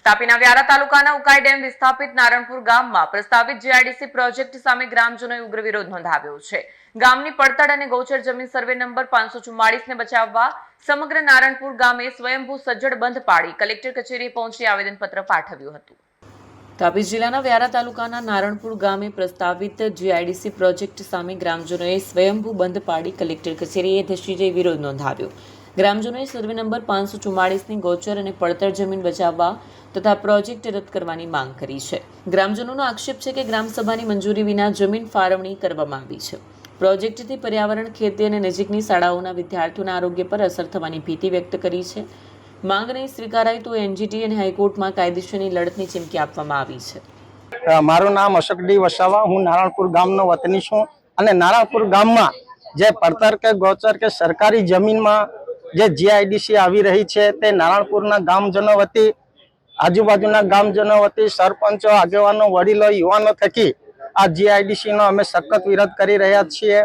તાપીના વ્યારા તાલુકાના ઉકાઈ ડેમ વિસ્થાપિત નારણપુર ગામમાં પ્રસ્તાવિત જીઆઈડીસી પ્રોજેક્ટ સામે ગ્રામજનોએ ઉગ્ર વિરોધ નોંધાવ્યો છે। ગામની પડતળ અને ગૌચર જમીન સર્વે નંબર 544 ને બચાવવા સમગ્ર નારણપુર ગામે સ્વયંભૂ સજ્જડ બંધ પાડી કલેક્ટર કચેરીએ પહોંચી આવેદનપત્ર પાઠવ્યું હતું। તાપી જિલ્લાના વ્યારા તાલુકાના નારણપુર ગામે પ્રસ્તાવિત જીઆઈડીસી પ્રોજેક્ટ સામે ગ્રામજનોએ સ્વયંભૂ બંધ પાડી કલેક્ટર કચેરીએ ધસી જઈ વિરોધ નોંધાવ્યો। ગ્રામજનોએ સર્વે નંબર 544 ની ગૌચર અને પડતર જમીન બચાવવા તથા પ્રોજેક્ટ રદ કરવાની માંગ કરી છે। ગ્રામજનોનો આક્ષેપ છે કે ગ્રામસભાની મંજૂરી વિના જમીન ફાળવણી કરવામાં આવી છે। પ્રોજેક્ટથી પર્યાવરણ, ખેતી અને નજીકની શાળાઓના વિદ્યાર્થીઓના આરોગ્ય પર અસર થવાની ભીતિ વ્યક્ત કરી છે। માંગ નહીં સ્વીકારાય તો એનજીટી અને હાઈકોર્ટમાં કાયદેસરની લડતની ચીમકી આપવામાં આવી છે। મારું નામ અશોક ડી વસાવા, હું નારણપુર ગામનો વતની છું અને નારણપુર ગામમાં જે પડતર કે ગૌચર કે સરકારી જમીનમાં જે જીઆઈડીસી આવી રહી છે તે નારણપુરના ગામજનો વતી, આજુબાજુના ગામજનો વતી, સરપંચો, આગેવાનો, વડીલો, યુવાનો થકી આ જીઆઈડીસીનો અમે સખત વિરોધ કરી રહ્યા છીએ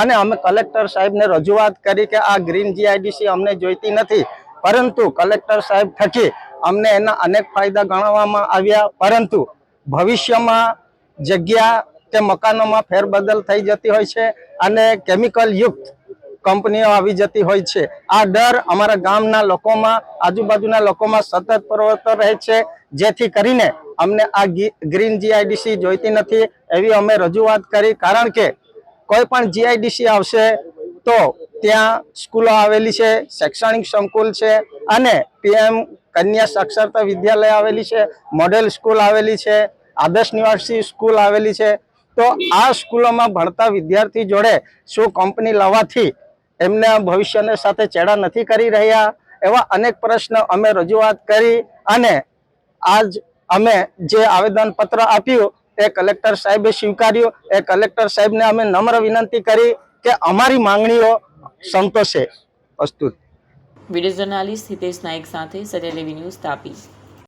અને અમે કલેક્ટર સાહેબને રજૂઆત કરી કે આ ગ્રીન જીઆઈડીસી અમને જોઈતી નથી, પરંતુ કલેક્ટર સાહેબ થકી અમને એના અનેક ફાયદા ગણવામાં આવ્યા, પરંતુ ભવિષ્યમાં જગ્યા કે મકાનોમાં ફેરબદલ થઈ જતી હોય છે અને કેમિકલ યુક્ત કંપનીઓ આવી જતી હોય છે। આ ડર અમારા ગામના લોકોમાં, આજુબાજુના લોકોમાં સતત પ્રવર્તતો રહે છે, જેથી કરીને અમને આ ગ્રીન જીઆઈડીસી જોઈતી નથી એવી અમે રજૂઆત કરી। કારણ કે કોઈ પણ જીઆઈડીસી આવશે તો ત્યાં સ્કૂલો આવેલી છે, શૈક્ષણિક સંકુલ છે અને પીએમ કન્યા સાક્ષરતા વિદ્યાલય આવેલી છે, મોડેલ સ્કૂલ આવેલી છે, આદર્શ નિવાસી સ્કૂલ આવેલી છે। તો આ સ્કૂલોમાં ભણતા વિદ્યાર્થી જોડે શું કંપની લાવવાથી એમને ભવિષ્યને સાથે ચેડા નથી કરી રહ્યા? એવા અનેક પ્રશ્ન અમે રજૂઆત કરી અને આજ અમે જે આવેદનપત્ર આપ્યું એ કલેક્ટર સાહેબે સ્વીકાર્યું। એ કલેક્ટર સાહેબને અમે નમ્ર વિનંતી કરી કે અમારી માંગણીઓ સંતોષે। પ્રસ્તુત વિડીયો જર્નાલિસ્ટ હિતેશ નાયક સાથે સત્ય ટીવી ન્યૂઝ તાપી।